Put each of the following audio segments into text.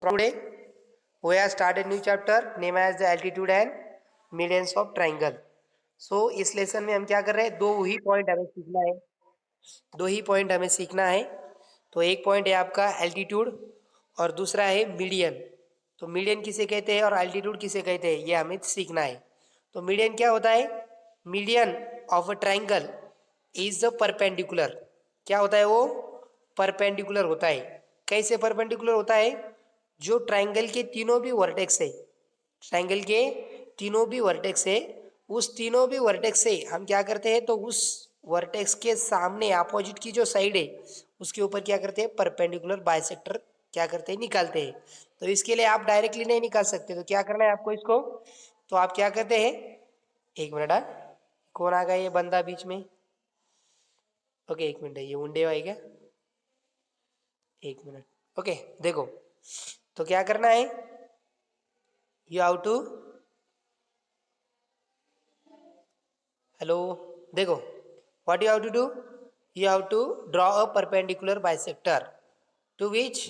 Today we have started new chapter named as the altitude and medians of triangle. So इस lesson में हम क्या कर रहे हैं, दो ही पॉइंट हमें सीखना है। तो एक पॉइंट है आपका एल्टीट्यूड और दूसरा है मीडियन। तो मीडियन किसे कहते हैं और एल्टीट्यूड किसे कहते हैं ये हमें सीखना है। तो मीडियन क्या होता है? Median of a triangle is the perpendicular. क्या होता है वो? परपेंडिकुलर होता है। कैसे परपेंडिकुलर होता है? जो ट्राइंगल के तीनों भी वर्टेक्स है, ट्राइंगल के तीनों भी वर्टेक्स है, उस तीनों भी वर्टेक्स से हम क्या करते हैं, तो उस वर्टेक्स के सामने अपोजिट की जो साइड है उसके ऊपर क्या करते हैं, परपेंडिकुलर बाइसेक्टर क्या करते हैं, निकालते हैं। तो इसके लिए आप डायरेक्टली नहीं निकाल सकते, तो क्या करना है आपको इसको, तो आप क्या करते हैं, एक मिनट। कौन आ गया ये बंदा बीच में? ओके एक मिनट, ये उंडे है क्या? एक मिनट। ओके देखो, तो क्या करना है, यू हाउ टू, हेलो, देखो, what you have to do, you have to draw a perpendicular bisector to which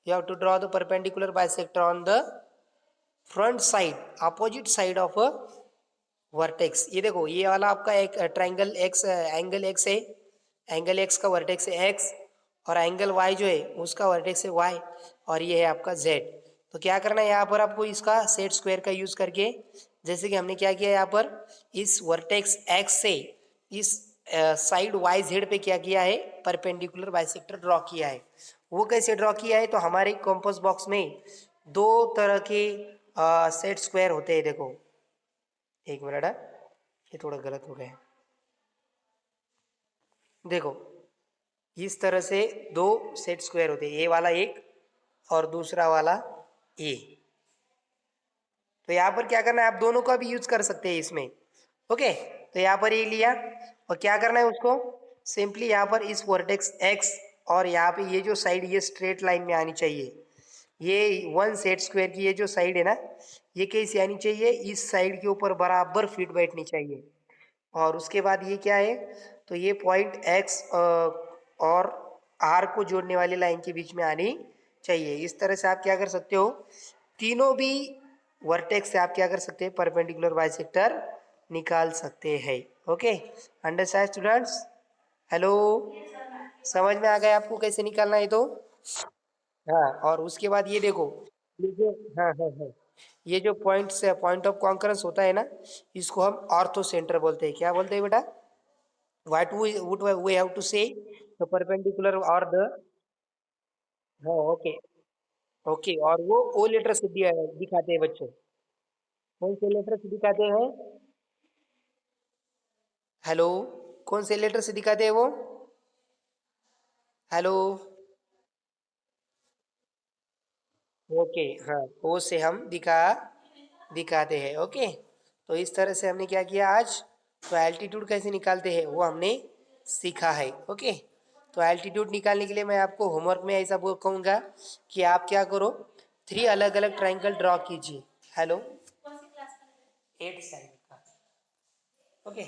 you have to draw the perpendicular bisector on the front side, opposite side of a vertex. ये देखो, ये वाला आपका एक triangle x, angle x है, angle x का vertex है x, और एंगल वाई जो है उसका वर्टेक्स है वाई, और ये है आपका जेड। तो क्या करना है यहाँ पर आपको, इसका सेट स्क्वायर का यूज करके, जैसे कि हमने क्या किया यहाँ पर, इस वर्टेक्स एक्स से इस साइड वाई जेड पे क्या किया है, परपेंडिकुलर बाइसेक्टर ड्रॉ किया है। वो कैसे ड्रॉ किया है, तो हमारे कॉम्पोस बॉक्स में दो तरह के सेट स्क्वायर होते हैं। देखो एक मिनट है, ये थोड़ा गलत हो गया है। देखो, इस तरह से दो सेट स्क्वायर होते हैं, ए वाला एक और दूसरा वाला ए। तो यहाँ पर क्या करना है, आप दोनों का भी यूज कर सकते हैं इसमें। ओके, तो यहाँ पर ये लिया और क्या करना है उसको, सिंपली यहाँ पर इस वर्टेक्स एक्स और यहाँ पे ये जो साइड, ये स्ट्रेट लाइन में आनी चाहिए। ये वन सेट स्क्वायर की ये जो साइड है ना, ये कैसी आनी चाहिए, इस साइड के ऊपर बराबर फिट बैठनी चाहिए। और उसके बाद ये क्या है, तो ये पॉइंट एक्स और आर को जोड़ने वाली लाइन के बीच में आनी चाहिए। इस तरह से आप क्या कर सकते हो, तीनों भी वर्टेक्स से आप क्या कर सकते हैं, परपेंडिकुलर बाइसेक्टर निकाल सकते हैं। Okay, understand students? हेलो, समझ में आ गया आपको कैसे निकालना है? तो हाँ, और उसके बाद ये देखो, ये जो, हाँ हाँ हाँ, ये जो पॉइंट से पॉइंट ऑफ कॉन्करेंस होता है ना, इसको हम ऑर्थो सेंटर बोलते हैं। क्या बोलते हैं बेटा? व्हाट वी हैव टू से, द परपेंडिकुलर और द, हाँ ओके, ओके, और वो ओ लेटर से दिखाते हैं बच्चों। कौन से लेटर से दिखाते हैं? हेलो, कौन से लेटर से दिखाते हैं वो? हेलो, ओके, हाँ, ओ से हम दिखाते हैं। ओके, तो इस तरह से हमने क्या किया आज, तो एल्टीट्यूड कैसे निकालते हैं वो हमने सीखा है। ओके, तो एल्टीट्यूड निकालने के लिए मैं आपको होमवर्क में ऐसा बोल कहूँगा कि आप क्या करो, 3 अलग अलग ट्राइंगल ड्रॉ कीजिए। हेलो, 8 साइड का। ओके,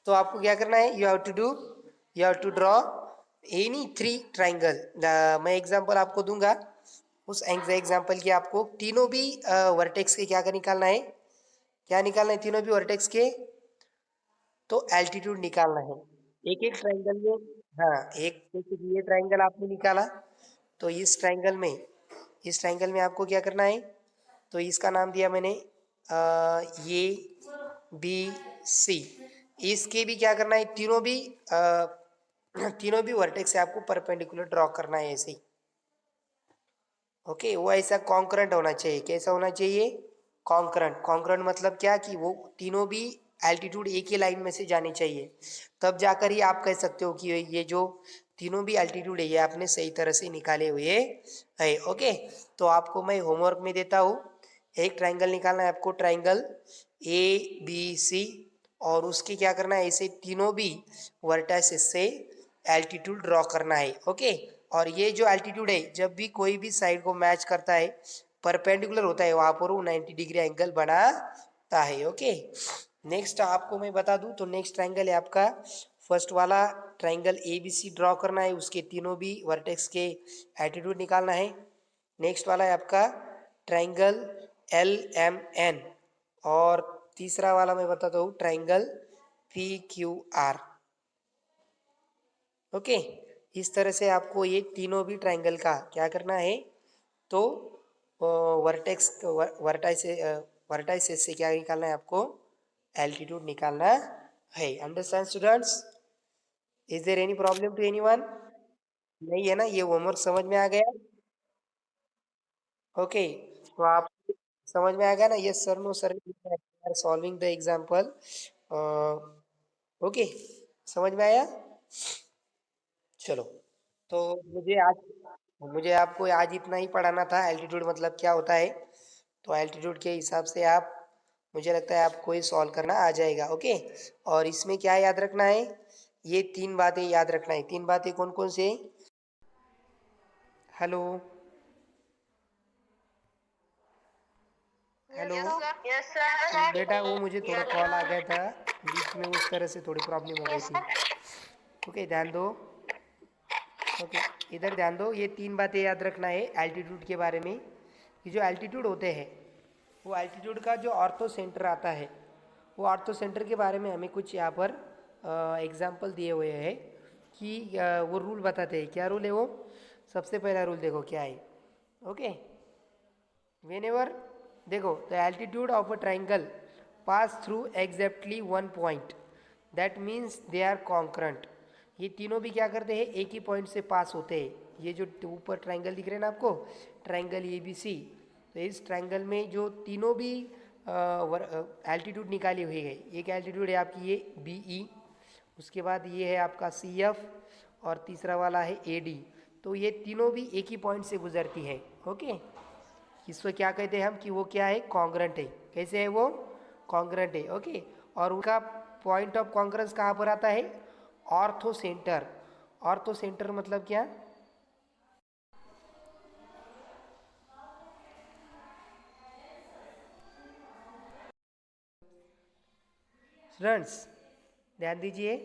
तो आपको क्या करना है, you have to draw any 3 triangle. मैं एग्जांपल आपको दूंगा, उस एग्जांपल की आपको तीनों भी वर्टेक्स के क्या निकालना है, क्या निकालना है, तीनों भी वर्टेक्स के तो एल्टीट्यूड निकालना है। एक एक ट्राइंगल में, हाँ, एक जैसे कि ये ट्राइंगल आपने निकाला, तो इस ट्राइंगल में आपको क्या करना है, तो इसका नाम दिया मैंने ये बी सी। इसके भी क्या करना है, तीनों भी वर्टेक्स से आपको परपेंडिकुलर ड्रॉ करना है ऐसे ही। ओके, वो ऐसा कॉन्करेंट होना चाहिए। कैसा होना चाहिए? कॉन्करेंट। कॉन्करेंट मतलब क्या, कि वो तीनों भी एल्टीट्यूड एक ही लाइन में से जानी चाहिए, तब जाकर ही आप कह सकते हो कि ये जो तीनों भी एल्टीट्यूड है ये आपने सही तरह से निकाले हुए है। ओके, तो आपको मैं होमवर्क में देता हूँ, एक ट्राइंगल निकालना है आपको, ट्राइंगल ए बी सी, और उसके क्या करना है, ऐसे तीनों भी वर्टाइसेस से एल्टीट्यूड ड्रॉ करना है। ओके, और ये जो एल्टीट्यूड है जब भी कोई भी साइड को मैच करता है, परपेंडिकुलर होता है, वहां पर वो 90 डिग्री एंगल बनाता है। ओके, नेक्स्ट आपको मैं बता दूं, तो नेक्स्ट ट्राइंगल है आपका फर्स्ट वाला triangle A B C draw करना है, उसके तीनों भी वर्टेक्स के एल्टीट्यूड निकालना है। नेक्स्ट वाला है आपका ट्राइंगल एल एम एन, और तीसरा वाला मैं बताता हूँ triangle P Q R. Okay, इस तरह से आपको ये तीनों भी ट्राइंगल का क्या करना है, तो वर्टेक्स वर्टाइसेस से क्या निकालना है आपको, एल्टीट्यूड निकालना है। Understand students? Is there any problem to anyone? नहीं है ना? ये होमवर्क समझ में आ गया? ओके, तो आप समझ में आ गया ना? Yes sir, no sir, solving the example. Okay, समझ में आया? चलो, तो मुझे आपको आज इतना ही पढ़ाना था, एल्टीट्यूड मतलब क्या होता है। तो एल्टीट्यूड के हिसाब से आप, मुझे लगता है आपको ये सॉल्व करना आ जाएगा। ओके, और इसमें क्या याद रखना है, ये तीन बातें याद रखना है। तीन बातें कौन कौन से? Hello hello, yes sir. बेटा वो मुझे थोड़ा कॉल आ गया था बीच में, उस तरह से थोड़ी प्रॉब्लम हो गई थी। ओके, ध्यान दो। ओके, इधर ध्यान दो, ये तीन बातें याद रखना है एल्टीट्यूड के बारे में। ये जो एल्टीट्यूड होते हैं, वो एल्टीट्यूड का जो ऑर्थो सेंटर आता है, वो ऑर्थो सेंटर के बारे में हमें कुछ यहाँ पर एग्जाम्पल दिए हुए हैं कि वो रूल बताते हैं। क्या रूल है वो? सबसे पहला रूल देखो क्या है। ओके, whenever, देखो, the altitude of a triangle pass through exactly one point, that means they are concurrent. ये तीनों भी क्या करते हैं, एक ही पॉइंट से पास होते हैं। ये जो ऊपर ट्राइंगल दिख रहे हैं ना आपको, ट्राइंगल ए बी सी, तो इस ट्राइंगल में जो तीनों भी एल्टीट्यूड निकाली हुई है, एक एल्टीट्यूड है आपकी ये बी ई, उसके बाद ये है आपका सी एफ, और तीसरा वाला है ए डी। तो ये तीनों भी एक ही पॉइंट से गुजरती है। ओके, इसको क्या कहते हैं हम, कि वो क्या है, कॉन्ग्रेंट है। कैसे है वो? कॉन्ग्रेंट है। ओके, और उनका पॉइंट ऑफ कॉन्ग्रेंस कहाँ पर आता है? Ortho centre. ऑर्थो सेंटर मतलब क्या? स्टूडेंट्स ध्यान दीजिए।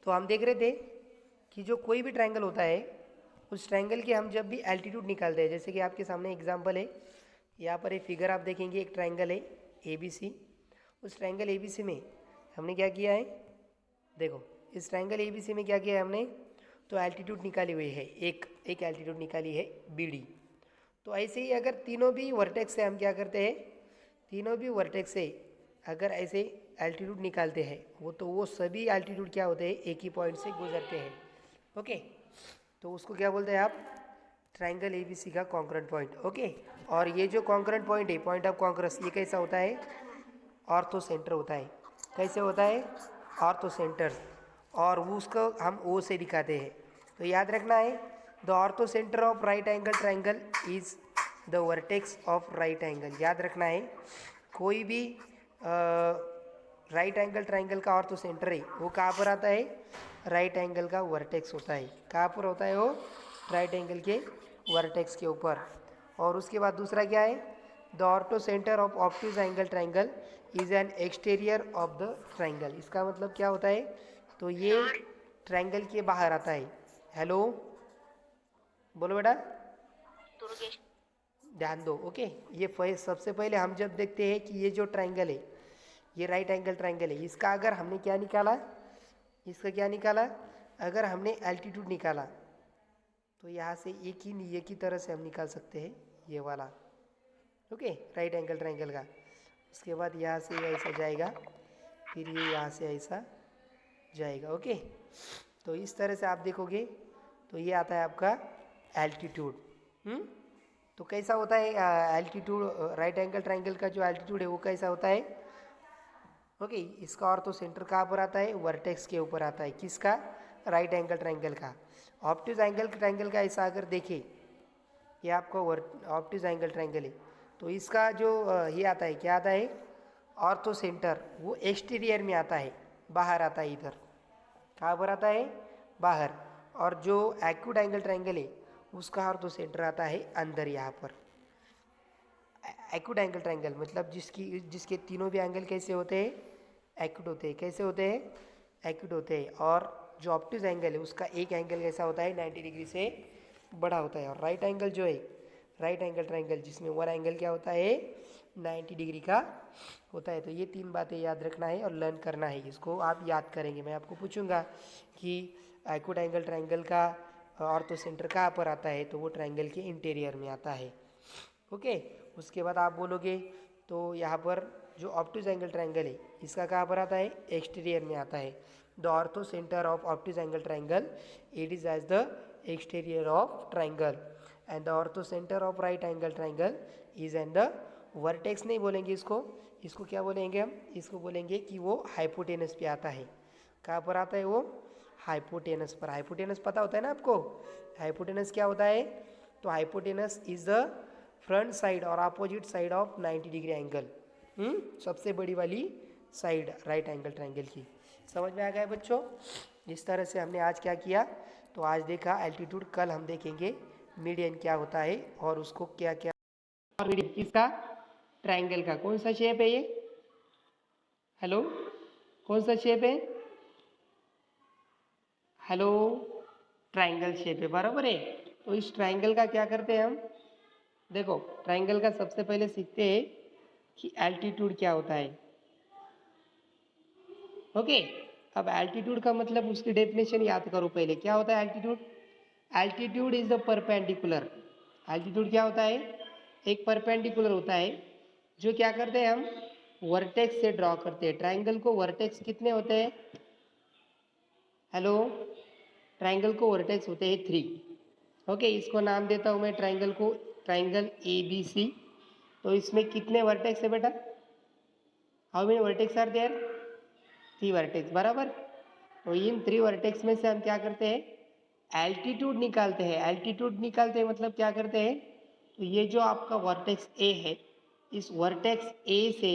तो हम देख रहे थे कि जो कोई भी ट्रायंगल होता है, उस ट्रायंगल के हम जब भी एल्टीट्यूड निकालते हैं, जैसे कि आपके सामने एग्जांपल है, यहाँ पर एक फिगर आप देखेंगे, एक ट्रायंगल है ए बी सी। उस ट्रायंगल ए बी सी में हमने क्या किया है, देखो, इस ट्रायंगल ए बी सी में क्या किया है हमने, तो एल्टीट्यूड निकाली हुई है, एक एक एल्टीट्यूड निकाली है बी डी। तो ऐसे ही अगर तीनों भी वर्टेक्स से हम क्या करते हैं, तीनों भी वर्टेक्स से अगर ऐसे एल्टीट्यूड निकालते हैं, वो सभी एल्टीट्यूड क्या होते हैं, एक ही पॉइंट से गुजरते हैं। ओके, तो उसको क्या बोलते हैं आप, ट्राइंगल ए बी सी का कॉन्करेंट पॉइंट। ओके, और ये जो कॉन्करेंट पॉइंट है, पॉइंट ऑफ कॉन्करेंस, ये कैसा होता है, ऑर्थो सेंटर होता है। कैसे होता है? ऑर्थो सेंटर, और उसको हम ओ से दिखाते हैं। तो याद रखना है, the orthocentre of right angle triangle is the vertex of right angle. याद रखना है, कोई भी राइट एंगल ट्राइंगल का ऑर्थो सेंटर है, वो कहाँ पर आता है, राइट एंगल का वर्टेक्स होता है। कहाँ पर होता है वो? राइट एंगल के वर्टेक्स के ऊपर। और उसके बाद दूसरा क्या है, the orthocentre of obtuse angle triangle is an exterior of the triangle. इसका मतलब क्या होता है, तो ये ट्राइंगल के बाहर आता है। हेलो, बोलो बेटा, ध्यान दो। ओके, ये सबसे पहले हम जब देखते हैं कि ये जो ट्राइंगल है, ये राइट एंगल ट्राइंगल है, इसका अगर हमने क्या निकाला, इसका क्या निकाला, अगर हमने एल्टीट्यूड निकाला, तो यहाँ से एक ही तरह से हम निकाल सकते हैं ये वाला। ओके, राइट एंगल ट्राइंगल का। उसके बाद यहाँ से ये ऐसा जाएगा, फिर ये यहाँ से ऐसा जाएगा। ओके, तो इस तरह से आप देखोगे तो ये आता है आपका एल्टीट्यूड। तो कैसा होता है एल्टीट्यूड, राइट एंगल ट्राइंगल का जो एल्टीट्यूड है वो कैसा होता है? ओके, इसका और तो सेंटर कहाँ पर आता है, वर्टेक्स के ऊपर आता है। किसका? राइट एंगल ट्राइंगल का। ऑब्ट्यूज एंगल ट्राइंगल का ऐसा अगर देखें, ये आपका ऑब्ट्यूज एंगल ट्राइंगल है, तो इसका जो ये आता है, क्या आता है, ऑर्थो सेंटर, वो एक्सटीरियर में आता है, बाहर आता है इधर। कहाँ पर आता है? बाहर। और जो एक्यूट एंगल ट्राइंगल है, उसका ऑर्थो सेंटर आता है अंदर, यहाँ पर। एक्यूट एंगल ट्राइंगल मतलब जिसके तीनों भी एंगल कैसे होते हैं, एक्यूट होते हैं। कैसे होते हैं? एक्यूट होते हैं। और जो ऑब्ट्यूज एंगल है, उसका एक एंगल कैसा होता है, 90 डिग्री से बड़ा होता है। और राइट एंगल जो है, राइट एंगल ट्राइंगल जिसमें वन एंगल क्या होता है 90 डिग्री का होता है। तो ये 3 बातें याद रखना है और लर्न करना है, इसको आप याद करेंगे। मैं आपको पूछूंगा कि एक्यूट एंगल ट्राइंगल का ऑर्थो सेंटर कहाँ पर आता है, तो वो ट्राइंगल के इंटीरियर में आता है। ओके, उसके बाद आप बोलोगे तो यहाँ पर जो ऑप्टिस एंगल ट्राइंगल है इसका कहाँ पर आता है, एक्सटीरियर में आता है। The orthocentre of obtuse angle triangle it is as the exterior of triangle and the orthocentre of right angle triangle is and the vertex नहीं बोलेंगे इसको, इसको क्या बोलेंगे हम, इसको बोलेंगे कि वो हाइपोटेनस पे आता है। कहाँ पर आता है वो, हाइपोटेनस पर। हाइपोटेनस पता होता है ना आपको, हाइपोटेनस क्या होता है, तो hypotenuse is the front side और opposite side of 90 degree angle, सबसे बड़ी वाली साइड राइट एंगल ट्राइंगल की। समझ में आ गया बच्चों। इस तरह से हमने आज क्या किया, तो आज देखा एल्टीट्यूड, कल हम देखेंगे मीडियन क्या होता है और उसको क्या क्या। और मीडियन किसका, ट्राइंगल का। कौन सा शेप है ये, हेलो, कौन सा शेप है, हेलो, ट्राइंगल शेप है, बराबर है। तो इस ट्राइंगल का क्या करते हैं हम, देखो ट्राइंगल का सबसे पहले सीखते हैं कि एल्टीट्यूड क्या होता है। ओके, अब एल्टीट्यूड का मतलब उसकी डेफिनेशन याद करो पहले। क्या होता है altitude, altitude is the perpendicular. Altitude क्या होता है, एक परपेंडिकुलर होता है जो क्या करते हैं हम वर्टेक्स से ड्रॉ करते हैं। ट्राइंगल को वर्टेक्स कितने होते हैं, हेलो, ट्राइंगल को वर्टेक्स होते हैं 3। ओके, इसको नाम देता हूँ मैं ट्राइंगल को, ट्राइंगल ABC। तो इसमें कितने वर्टेक्स है बेटा, how many vertex are there, 3 vertex, बराबर। तो इन 3 वर्टेक्स में से हम क्या करते हैं, एल्टीट्यूड निकालते हैं। एल्टीट्यूड निकालते हैं मतलब क्या करते हैं, तो ये जो आपका वर्टेक्स ए है, इस वर्टेक्स ए से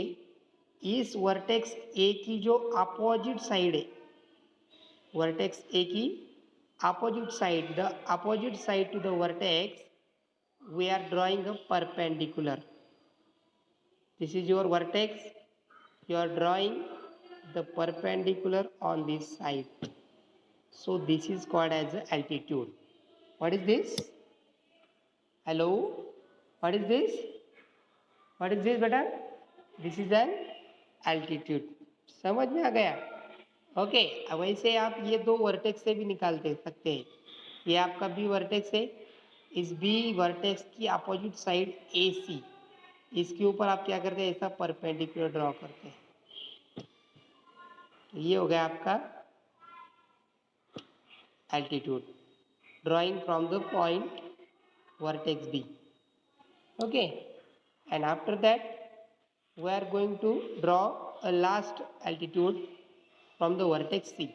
इस वर्टेक्स ए की जो अपोजिट साइड है, वर्टेक्स ए की opposite side, the opposite side to the vertex, we are drawing a perpendicular. This is your vertex, you are drawing the perpendicular on this side. So this is called as altitude. What is this, hello, what is this, what is this beta, this is an altitude. समझ में आ गया। Okay, अब ऐसे आप ये 2 vertex से भी निकालते सकते हैं। ये आपका बी वर्टेक्स है, इस बी वर्टेक्स की अपोजिट साइड AC, इसके ऊपर आप क्या करते हैं, ऐसा परपेंडिकुलर ड्रॉ करते हैं। तो ये हो गया आपका altitude, drawing from the point vertex B। Okay, and after that we are going to draw a last altitude from the vertex C।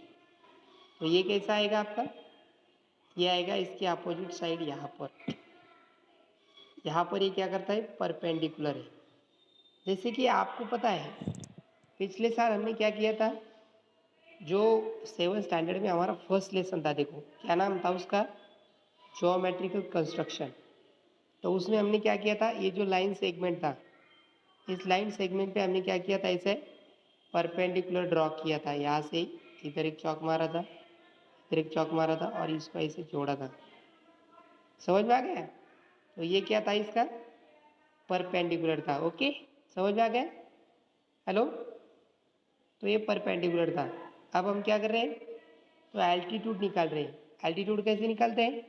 तो ये कैसा आएगा आपका, ये आएगा इसके अपोजिट साइड, यहाँ पर ये क्या करता है, परपेंडिकुलर है। जैसे कि आपको पता है पिछले साल हमने क्या किया था, जो 7th स्टैंडर्ड में हमारा फर्स्ट लेसन था, देखो क्या नाम था उसका, ज्योमेट्रिकल कंस्ट्रक्शन। तो उसमें हमने क्या किया था, ये जो लाइन सेगमेंट था, इस लाइन सेगमेंट पे हमने क्या किया था, ऐसे परपेंडिकुलर ड्रॉ किया था। यहाँ से इधर एक चौक मारा था, इधर एक चौक मारा था और इसको ऐसे जोड़ा था। समझ में आ गया। तो ये क्या था, इसका परपेंडिकुलर था। ओके, समझ में आ गया, हेलो। तो ये परपेंडिकुलर था। अब हम क्या कर रहे हैं, तो एल्टीट्यूड निकाल रहे हैं। एल्टीट्यूड कैसे निकालते हैं,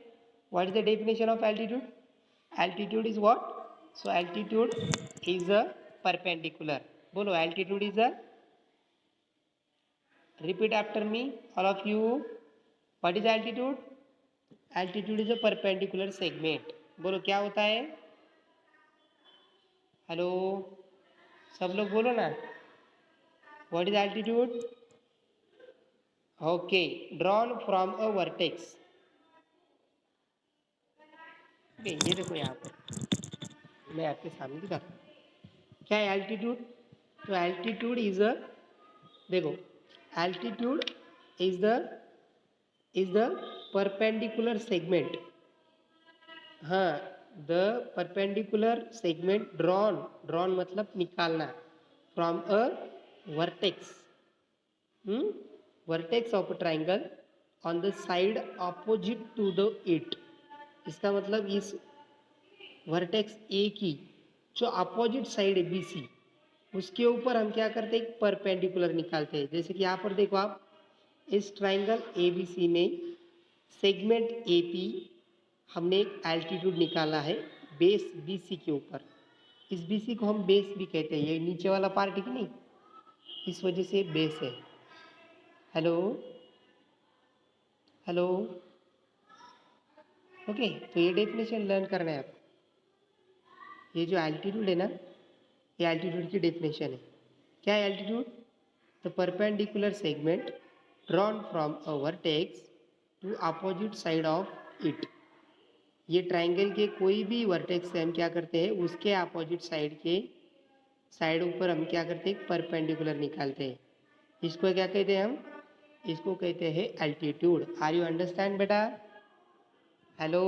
what is the definition of altitude, altitude is what, so altitude is a perpendicular. बोलो altitude is a, repeat after me all of you, what is altitude, altitude is a perpendicular segment. बोलो क्या होता है, hello, सब लोग बोलो ना, what is altitude, okay, drawn from a vertex. Okay, ये देखो यहाँ पर मैं आपके सामने दिखाता हूँ क्या है एल्टीट्यूड। तो एल्टीट्यूड इज अ, देखो altitude is the perpendicular segment, हाँ, the perpendicular segment drawn, drawn मतलब निकालना, from a vertex, vertex of a triangle on the side opposite to the it. इसका मतलब इस वर्टेक्स ए की जो अपोजिट साइड है बी सी, उसके ऊपर हम क्या करते हैं, एक परपेंडिकुलर निकालते हैं। जैसे कि यहाँ पर देखो आप, इस ट्राइंगल ए बी सी में सेगमेंट ए पी हमने एक एल्टीट्यूड निकाला है बेस बी सी के ऊपर। इस बी सी को हम बेस भी कहते हैं, ये नीचे वाला पार्ट है कि नहीं, इस वजह से बेस है। Hello hello, okay. तो ये डेफिनेशन लर्न करना है आपको। ये जो एल्टीट्यूड है ना, ये एल्टीट्यूड की डेफिनेशन है। क्या है altitude? The perpendicular segment drawn from a vertex to opposite side of it. ये ट्राइंगल के कोई भी वर्टेक्स से हम क्या करते हैं, उसके अपोजिट साइड के साइड ऊपर हम क्या करते हैं, परपेंडिकुलर निकालते हैं। इसको क्या कहते हैं हम? इसको कहते हैं एल्टीट्यूड। आर यू अंडरस्टैंड बेटा? हेलो,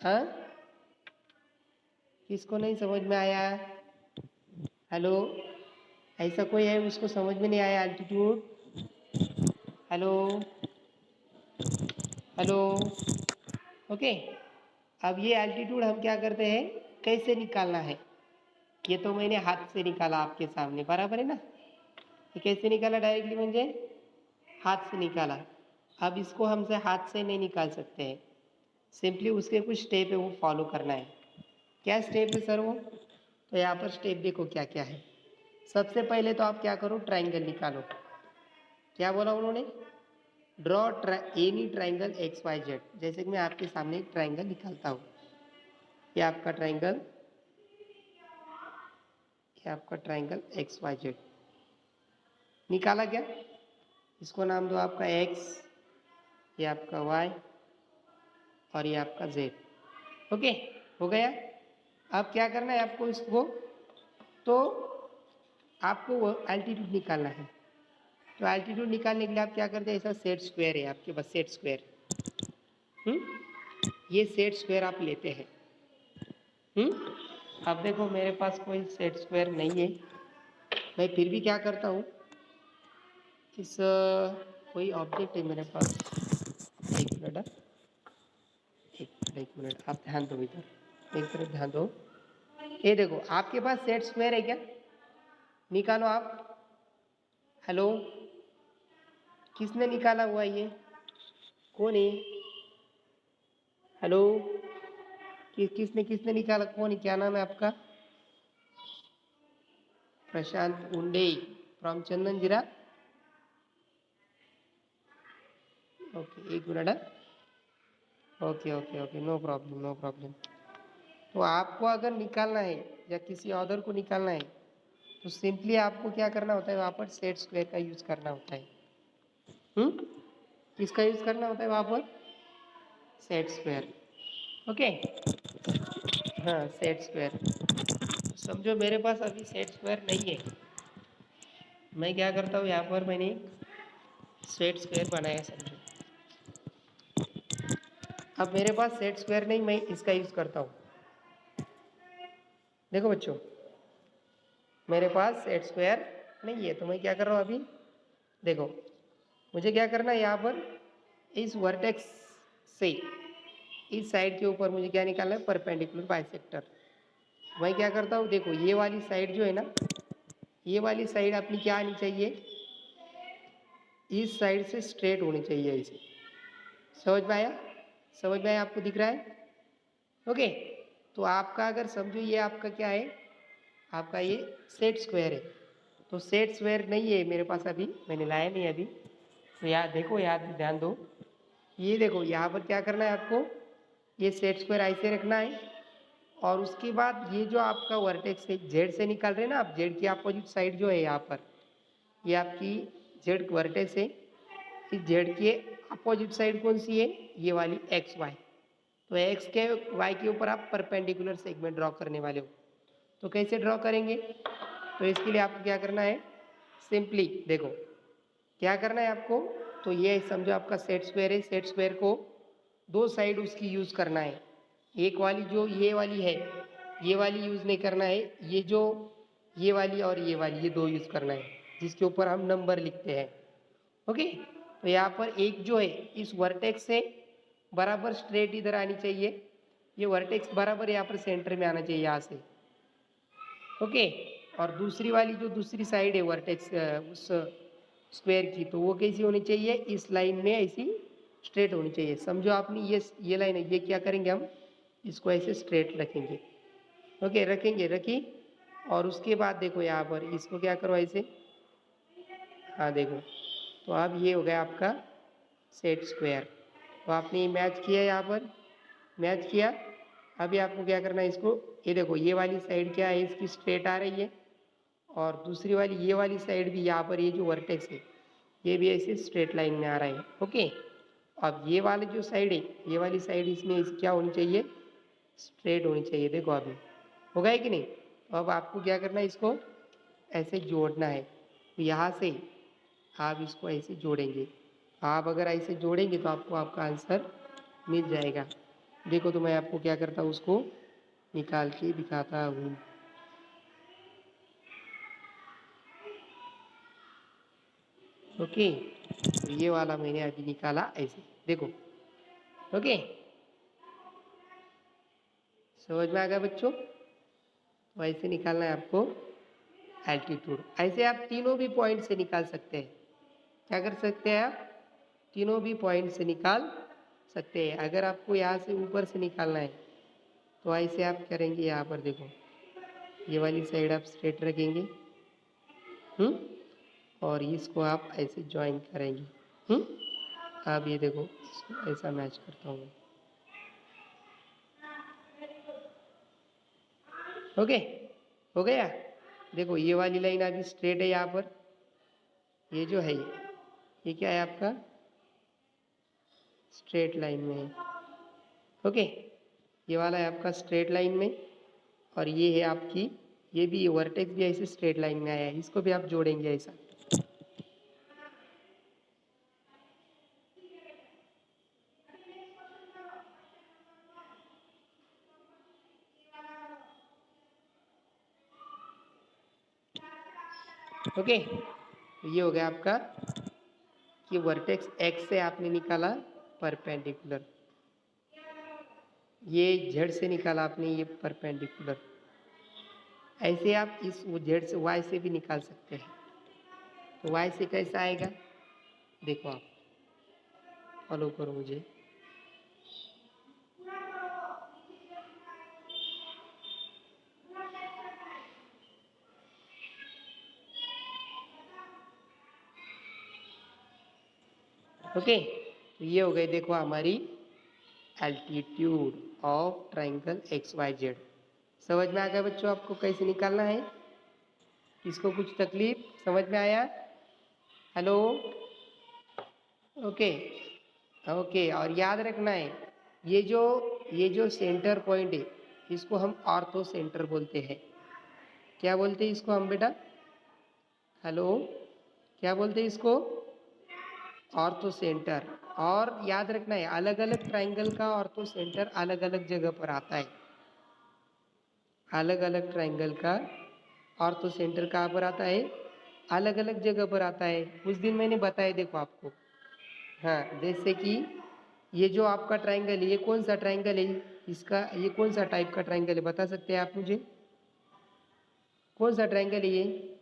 हाँ, किसको नहीं समझ में आया? हेलो, ऐसा कोई है उसको समझ में नहीं आया एल्टीट्यूड? Hello hello, okay. अब ये एल्टीट्यूड हम क्या करते हैं, कैसे निकालना है? ये तो मैंने हाथ से निकाला आपके सामने, बराबर है ना। ये कैसे निकाला? डायरेक्टली म्हणजे हाथ से निकाला। अब इसको हमसे हाथ से नहीं निकाल सकते हैं, सिंपली उसके कुछ स्टेप है वो फॉलो करना है। क्या स्टेप है सर वो? तो यहाँ पर स्टेप देखो क्या क्या है। सबसे पहले तो आप क्या करो, ट्राइंगल निकालो। क्या बोला उन्होंने? Draw any triangle X Y Z. जैसे कि मैं आपके सामने एक ट्राइंगल निकालता हूँ, ये आपका ट्राइंगल, ये आपका ट्राइंगल एक्स वाई जेड निकाला क्या? इसको नाम दो आपका एक्स, ये आपका वाई और ये आपका जेड। ओके, हो गया। अब क्या करना है आपको इसको, तो आपको वो एल्टीट्यूड निकालना है। तो एल्टीट्यूड निकालने के लिए आप क्या करते हैं, ऐसा सेट स्क्वायर है आपके पास, सेट स्क्वायर। ये सेट स्क्वायर आप लेते हैं। अब देखो मेरे पास कोई सेट स्क्वायर नहीं है, मैं फिर भी क्या करता हूँ, इस कोई ऑब्जेक्ट है मेरे पास। एक मिनट, एक मिनट, आप ध्यान दो इधर, एक तरफ ध्यान दो। ये देखो आपके पास सेट स्क्वायर है क्या? निकालो आप। हेलो, किसने निकाला हुआ ये? कौन है? हेलो, किसने किसने निकाला? कौन है? क्या नाम है आपका? प्रशांत उंडे फ्रॉम चंदन जीरा। ओके, एक minute. Okay okay okay, no problem no problem. तो आपको अगर निकालना है या किसी अदर को निकालना है, तो सिंपली आपको क्या करना होता है, वहाँ पर सेट स्क्वायर का यूज करना होता है। किसका यूज करना होता है वहाँ पर? Set square. ओके, हाँ, सेट स्क्वायर। समझो मेरे पास अभी सेट स्क्वायर नहीं है, मैं क्या करता हूँ, यहाँ पर मैंने सेट स्क्वायर बनाया समझो। अब मेरे पास सेट स्क्वायर नहीं, मैं इसका यूज करता हूँ। देखो बच्चों, मेरे पास सेट स्क्वायर नहीं है, तो मैं क्या कर रहा हूँ अभी, देखो मुझे क्या करना है, यहाँ पर इस वर्टेक्स से इस साइड के ऊपर मुझे क्या निकालना है, परपेंडिकुलर बाइसेक्टर। मैं क्या करता हूँ, देखो ये वाली साइड जो है ना, ये वाली साइड अपनी क्या आनी चाहिए, इस साइड से स्ट्रेट होनी चाहिए ऐसे। समझ में आया? समझ में आया? आपको दिख रहा है? ओके। तो आपका अगर समझो ये आपका क्या है, आपका ये सेट स्क्वायर है। तो सेट स्क्वायर नहीं है मेरे पास अभी, मैंने लाया नहीं अभी। तो याद देखो, याद ध्यान दो, ये देखो यहाँ पर क्या करना है आपको, ये सेट स्क्वायर ऐसे रखना है। और उसके बाद ये जो आपका वर्टेक्स है, जेड से निकाल रहे हैं ना आप, जेड की अपोजिट साइड जो है यहाँ पर, ये आपकी जेड वर्टेक्स है। इस जेड के अपोजिट साइड कौन सी है, ये वाली एक्स वाई। तो एक्स के वाई के ऊपर आप परपेंडिकुलर सेगमेंट ड्रॉ करने वाले हो। तो कैसे ड्रॉ करेंगे? तो इसके लिए आपको क्या करना है, सिंपली देखो क्या करना है आपको, तो ये समझो आपका सेट स्क्वायर है, सेट स्क्वायर को दो साइड उसकी यूज करना है। एक वाली जो ये वाली है, ये वाली यूज नहीं करना है, ये जो ये वाली और ये वाली, ये दो यूज करना है, जिसके ऊपर हम नंबर लिखते हैं। ओके। तो यहाँ पर एक जो है इस वर्टेक्स से बराबर स्ट्रेट इधर आनी चाहिए, ये वर्टेक्स बराबर यहाँ पर सेंटर में आना चाहिए यहाँ से, ओके। और दूसरी वाली जो दूसरी साइड है वर्टेक्स उस स्क्वायर की, तो वो कैसी होनी चाहिए, इस लाइन में ऐसी स्ट्रेट होनी चाहिए। समझो आपने ये लाइन है, ये क्या करेंगे हम, इसको ऐसे स्ट्रेट रखेंगे, ओके, रखेंगे, रखी। और उसके बाद देखो यहाँ पर इसको क्या करो ऐसे, हाँ देखो, तो अब ये हो गया आपका सेट स्क्वायर। तो आपने मैच किया यहाँ पर, मैच किया। अभी आपको क्या करना है, इसको ये देखो, ये वाली साइड क्या है, इसकी स्ट्रेट आ रही है, और दूसरी वाली ये वाली साइड भी यहाँ पर ये जो वर्टेक्स है ये भी ऐसे स्ट्रेट लाइन में आ रहा है, ओके। अब ये वाली जो साइड है, ये वाली साइड इसमें क्या होनी चाहिए, स्ट्रेट होनी चाहिए। देखो अभी हो गया कि नहीं। तो अब आपको क्या करना है, इसको ऐसे जोड़ना है। तो यहाँ से आप इसको ऐसे जोड़ेंगे। आप अगर ऐसे जोड़ेंगे तो आपको आपका आंसर मिल जाएगा। देखो तो मैं आपको क्या करता हूँ, उसको निकाल के दिखाता हूँ। ओके, तो ये वाला मैंने अभी निकाला ऐसे, देखो, ओके। समझ में आ गया बच्चों। तो ऐसे निकालना है आपको एल्टीट्यूड। ऐसे आप तीनों भी पॉइंट से निकाल सकते हैं। क्या कर सकते हैं आप, तीनों भी पॉइंट से निकाल सकते हैं। अगर आपको यहाँ से ऊपर से निकालना है तो ऐसे आप करेंगे, यहाँ पर देखो, ये वाली साइड आप स्ट्रेट रखेंगे, और इसको आप ऐसे ज्वाइन करेंगे, आप ये देखो, इसको ऐसा मैच करता हूँ, ओके, हो गया। देखो ये वाली लाइन अभी स्ट्रेट है, यहाँ पर ये जो है ये क्या है आपका, स्ट्रेट लाइन में है, ओके। ये वाला है आपका स्ट्रेट लाइन में, और ये है आपकी, ये भी वर्टेक्स भी ऐसे स्ट्रेट लाइन में आया है, इसको भी आप जोड़ेंगे ऐसा, ओके। तो ये हो गया आपका कि वर्टेक्स एक्स से आपने निकाला परपेंडिकुलर, ये जेड से निकाला आपने ये परपेंडिकुलर। ऐसे आप इस जेड से वाई से भी निकाल सकते हैं। तो वाई से कैसा आएगा, देखो आप फॉलो करो मुझे, ओके। तो ये हो गई देखो हमारी altitude of triangle X Y Z. समझ में आ गया बच्चों आपको कैसे निकालना है, इसको कुछ तकलीफ समझ में आया, हेलो, ओके, ओके। और याद रखना है, ये जो सेंटर पॉइंट है इसको हम ऑर्थो सेंटर बोलते हैं। क्या बोलते हैं इसको हम बेटा, हेलो, क्या बोलते हैं इसको, ऑर्थो सेंटर। और याद रखना है, अलग अलग ट्राइंगल का ऑर्थो सेंटर अलग अलग जगह पर आता है। अलग अलग ट्राइंगल का ऑर्थो सेंटर कहाँ पर आता है, अलग अलग जगह पर आता है। उस दिन मैंने बताया देखो आपको, हाँ, जैसे कि ये जो आपका ट्राइंगल है, ये कौन सा ट्राइंगल है, इसका ये कौन सा टाइप का ट्राइंगल है, बता सकते हैं आप मुझे, कौन सा ट्राइंगल है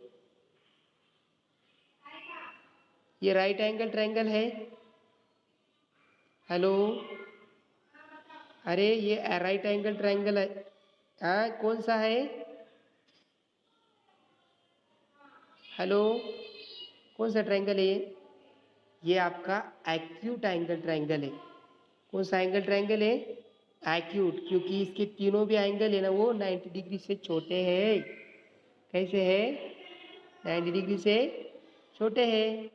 ये राइट एंगल ट्राइंगल है, हेलो, अरे ये राइट एंगल ट्राइंगल है, हाँ कौन सा है, हेलो, कौन सा ट्राइंगल है ये आपका एक्यूट एंगल ट्राइंगल है। कौन सा एंगल ट्राइंगल है, एक्यूट, क्योंकि इसके तीनों भी एंगल है ना वो 90 डिग्री से छोटे हैं। कैसे है, 90 डिग्री से छोटे हैं,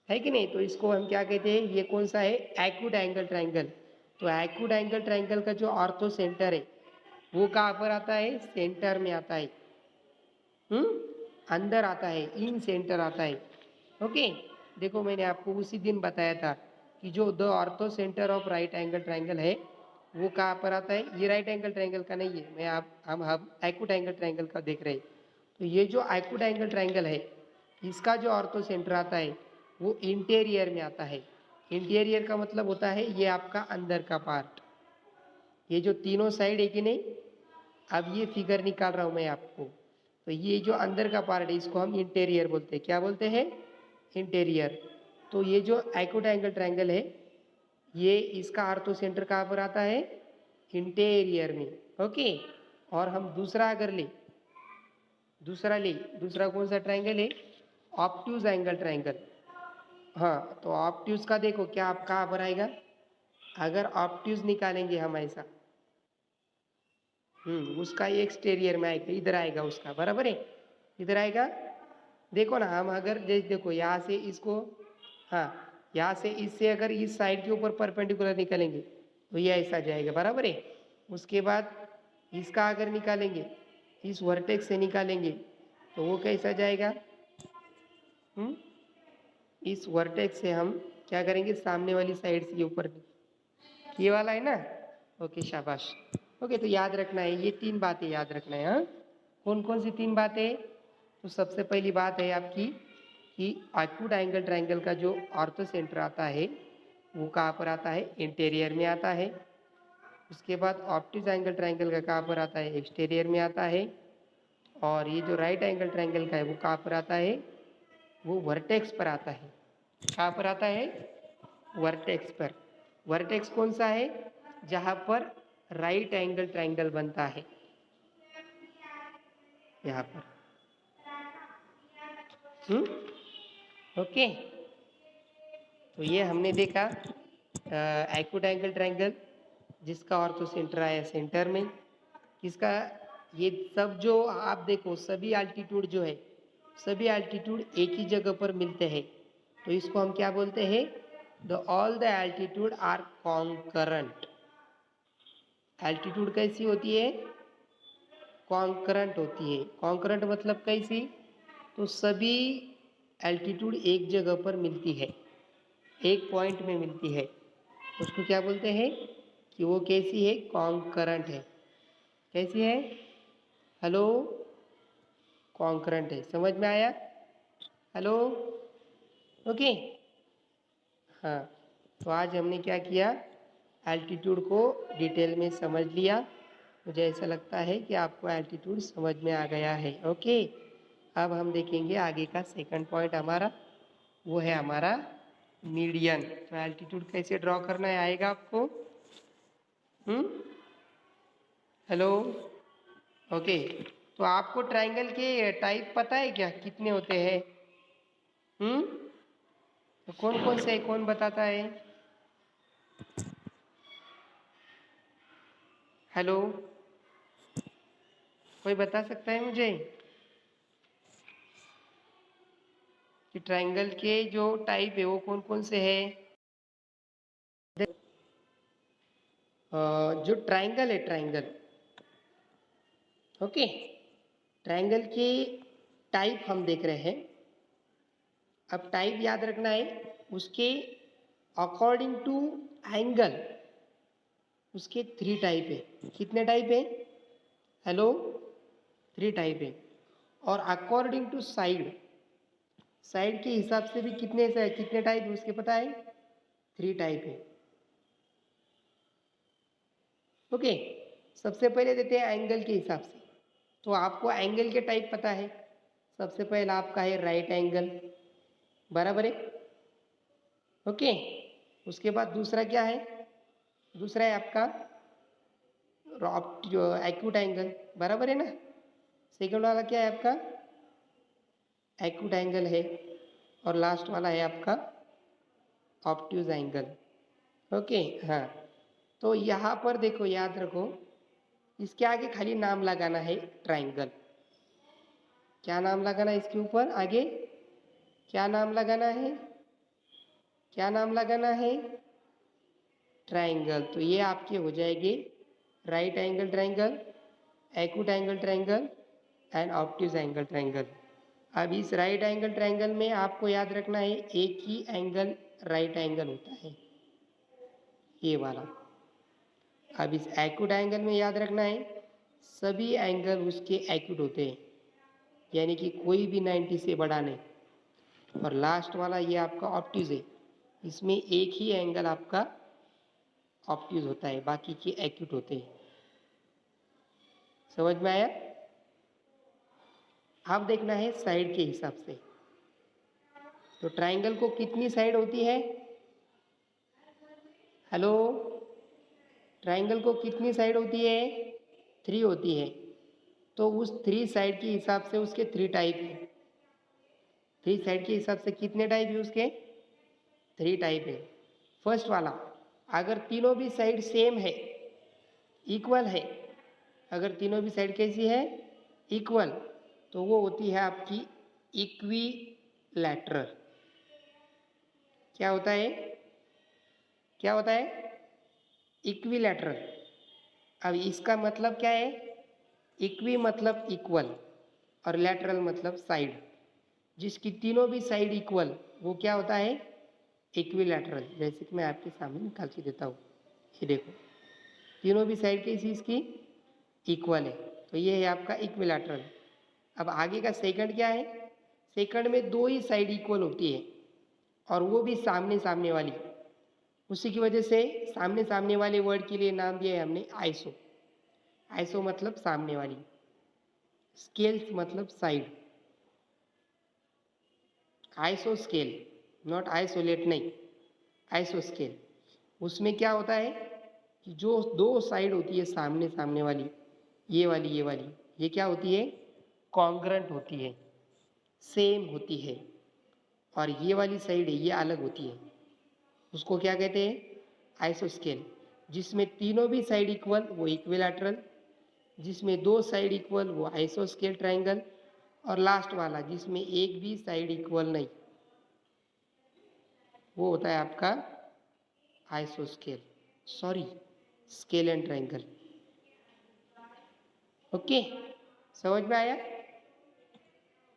है कि नहीं। तो इसको हम क्या कहते हैं, ये कौन सा है, एक्यूट एंगल ट्राइंगल। तो एक्यूट एंगल ट्राइंगल का जो ऑर्थो सेंटर है वो कहाँ पर आता है, सेंटर में आता है, अंदर आता है, इन सेंटर आता है, ओके। देखो मैंने आपको उसी दिन बताया था कि जो the orthocentre of right angle triangle है वो कहाँ पर आता है, ये राइट एंगल ट्राइंगल का नहीं है, मैं आप हम एक्यूट एंगल ट्राइंगल का देख रहे हैं। तो ये जो एक्यूट एंगल ट्राइंगल है इसका जो ऑर्थो सेंटर आता है वो इंटीरियर में आता है। इंटीरियर का मतलब होता है ये आपका अंदर का पार्ट, ये जो तीनों साइड है कि नहीं, अब ये फिगर निकाल रहा हूं मैं आपको। तो ये जो अंदर का पार्ट है इसको हम इंटीरियर बोलते हैं। क्या बोलते हैं? इंटीरियर। तो ये जो एक्यूट एंगल ट्रायंगल है, ये इसका आर्थो सेंटर कहाँ पर आता है? इंटीरियर में। ओके। और हम दूसरा अगर ले, दूसरा कौन सा ट्रायंगल है? Obtuse angle triangle. हाँ, तो ऑब्ट्यूज का देखो क्या आप कहाँ पर आएगा? अगर ऑब्ट्यूज निकालेंगे हम ऐसा, उसका एक्सटीरियर में आएगा, इधर आएगा उसका, बराबर है, इधर आएगा। देखो ना, हम अगर देखो यहाँ से इसको, हाँ, यहाँ से इससे अगर इस साइड के ऊपर परपेंडिकुलर निकालेंगे तो ये ऐसा जाएगा, बराबर है। उसके बाद इसका अगर निकालेंगे, इस वर्टेक्स से निकालेंगे तो वो कैसा जाएगा? इस वर्टेक्स से हम क्या करेंगे? सामने वाली साइड से ऊपर, ये वाला है ना। ओके, शाबाश। ओके, तो याद रखना है, ये 3 बातें याद रखना है। हाँ, कौन कौन सी 3 बातें? तो सबसे पहली बात है आपकी कि एक्यूट एंगल ट्रायंगल का जो ऑर्थो सेंटर आता है वो कहाँ पर आता है? इंटीरियर में आता है। उसके बाद ऑब्ट्यूज एंगल ट्रायंगल का कहाँ पर आता है? एक्सटीरियर में आता है। और ये जो राइट एंगल ट्रायंगल का है वो कहाँ पर आता है? वो वर्टेक्स पर आता है। कहाँ पर आता है? वर्टेक्स पर। वर्टेक्स कौन सा है? जहां पर राइट एंगल ट्रायंगल बनता है, यहाँ पर। ओके, तो ये हमने देखा एक्यूट एंगल ट्रायंगल जिसका ऑर्थो सेंटर आया सेंटर में। किसका? ये सब जो आप देखो, सभी एल्टीट्यूड जो है, सभी एल्टीट्यूड एक ही जगह पर मिलते हैं, तो इसको हम क्या बोलते हैं? All the altitude are concurrent. Altitude कैसी होती है? कॉन्करेंट होती है। कॉन्करेंट मतलब कैसी? तो सभी एल्टीट्यूड एक जगह पर मिलती है, एक पॉइंट में मिलती है, उसको क्या बोलते हैं? कि वो कैसी है? कॉन्करेंट है। कैसी है? हेलो, कॉन्करेंट है। समझ में आया? Hello, okay. हाँ, तो आज हमने क्या किया? एल्टीट्यूड को डिटेल में समझ लिया। मुझे ऐसा लगता है कि आपको एल्टीट्यूड समझ में आ गया है। ओके, अब हम देखेंगे आगे का सेकंड पॉइंट हमारा, वो है हमारा मीडियन। तो एल्टीट्यूड कैसे ड्रॉ करना है आएगा आपको? Hello, okay. तो आपको ट्रायंगल के टाइप पता है क्या? कितने होते हैं? तो कौन कौन से है? कौन बताता है? हेलो, कोई बता सकता है मुझे कि ट्रायंगल के जो टाइप है वो कौन कौन से है? जो ट्रायंगल है, ट्रायंगल, ओके, ट्रायंगल के टाइप हम देख रहे हैं। अब टाइप याद रखना है, उसके अकॉर्डिंग टू एंगल उसके 3 टाइप है। कितने टाइप है? हेलो, 3 टाइप है। और अकॉर्डिंग टू साइड, साइड के हिसाब से भी कितने टाइप है उसके पता है? 3 टाइप है। ओके, सबसे पहले देते हैं एंगल के हिसाब से। तो आपको एंगल के टाइप पता है। सबसे पहला आपका है राइट एंगल, बराबर है। ओके, उसके बाद दूसरा क्या है? दूसरा है आपका एक्यूट एंगल, बराबर है ना। सेकंड वाला क्या है आपका? एक्यूट एंगल है। और लास्ट वाला है आपका ऑब्ट्यूज एंगल। ओके, हाँ। तो यहाँ पर देखो, याद रखो, इसके आगे खाली नाम लगाना है, ट्रायंगल। क्या नाम लगाना है इसके ऊपर? आगे क्या नाम लगाना है? क्या नाम लगाना है? ट्रायंगल। तो ये आपके हो जाएगी right angle triangle, acute angle triangle and obtuse angle triangle. अब इस राइट एंगल ट्रायंगल में आपको याद रखना है एक ही एंगल राइट एंगल होता है, ये वाला। अब इस एक्यूट एंगल में याद रखना है सभी एंगल उसके एक्यूट होते हैं, यानी कि कोई भी 90 से बड़ा नहीं। और लास्ट वाला ये आपका ऑब्ट्यूज है, इसमें एक ही एंगल आपका ऑब्ट्यूज होता है, बाकी के एक्यूट होते हैं। समझ में आया? अब देखना है साइड के हिसाब से। तो ट्राइंगल को कितनी साइड होती है? हेलो, ट्राइंगल को कितनी साइड होती है? 3 होती है। तो उस 3 साइड के हिसाब से उसके 3 टाइप है। 3 साइड के हिसाब से कितने टाइप है उसके? 3 टाइप है। फर्स्ट वाला, अगर तीनों भी साइड सेम है, इक्वल है, अगर तीनों भी साइड कैसी है? इक्वल, तो वो होती है आपकी इक्विलैटरल। क्या होता है? क्या होता है? इक्विलैटरल। अब इसका मतलब क्या है? इक्वी मतलब इक्वल और लैटरल मतलब साइड। जिसकी तीनों भी साइड इक्वल, वो क्या होता है? इक्विलैटरल। जैसे कि मैं आपके सामने निकाल के देता हूँ, ये देखो, तीनों भी साइड कैसी इसकी? इक्वल है, तो ये है आपका इक्विलैटरल। अब आगे का सेकंड क्या है? सेकंड में 2 ही साइड इक्वल होती है और वो भी सामने सामने वाली। उसी की वजह से सामने सामने वाले वर्ड के लिए नाम दिया है हमने आइसो। आइसो मतलब सामने वाली, स्केल्स मतलब side. Iso scale, not isolate, नहीं, आइसो स्केल। उसमें क्या होता है कि जो 2 साइड होती है सामने सामने वाली, ये वाली, ये वाली, ये क्या होती है? कॉन्ग्रेंट होती है, सेम होती है। और ये वाली साइड है, ये अलग होती है। उसको क्या कहते हैं? आइसोस्केल। जिसमें तीनों भी साइड इक्वल, वो इक्विलैटरल। जिसमें 2 साइड इक्वल, वो आइसोस्केल ट्राइंगल। और लास्ट वाला जिसमें एक भी साइड इक्वल नहीं, वो होता है आपका आइसोस्केल, sorry, scale and triangle. Okay, समझ में आया?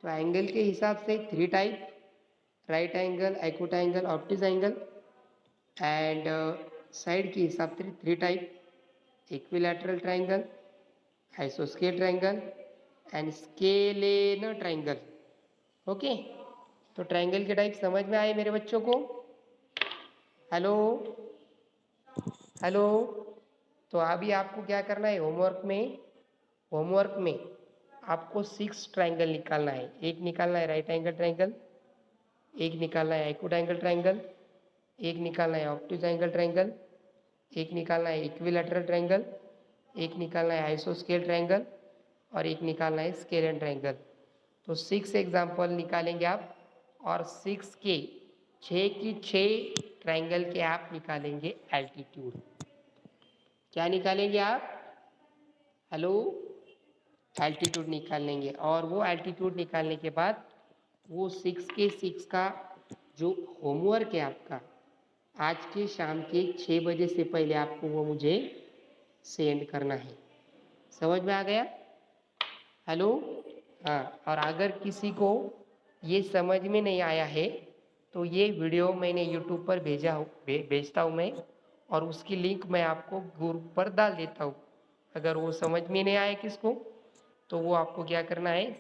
तो एंगल के हिसाब से 3 type, right angle, acute angle, obtuse angle. And side के हिसाब से 3 टाइप, इक्विलैटरल ट्राइंगल, आइसोस्केल triangle and scalene triangle. Okay, तो ट्राइंगल के टाइप समझ में आए मेरे बच्चों को? Hello, hello. तो अभी आपको क्या करना है? होमवर्क में आपको 6 ट्राइंगल निकालना है। एक निकालना है राइट एंगल ट्राइंगल, एक निकालना है एक्यूट एंगल ट्राइंगल, एक निकालना है ऑब्ट्यूज एंगल ट्राइंगल, एक निकालना है इक्विलैटरल ट्राइंगल, एक निकालना है आइसोस्केल ट्राइंगल और एक निकालना है स्केल एंड ट्राइंगल। तो 6 एग्जाम्पल निकालेंगे आप और 6 के 6 की 6 ट्राइंगल के आप निकालेंगे एल्टीट्यूड। क्या निकालेंगे आप? हेलो, एल्टीट्यूड निकाल लेंगे। और वो एल्टीट्यूड निकालने के बाद वो 6 के 6 का जो होमवर्क है आपका, आज के शाम के 6 बजे से पहले आपको वो मुझे सेंड करना है। समझ में आ गया? हेलो, हाँ। और अगर किसी को ये समझ में नहीं आया है तो ये वीडियो मैंने यूट्यूब पर भेजता हूँ मैं, और उसकी लिंक मैं आपको ग्रुप पर डाल देता हूँ। अगर वो समझ में नहीं आया किसको, तो वो आपको क्या करना है,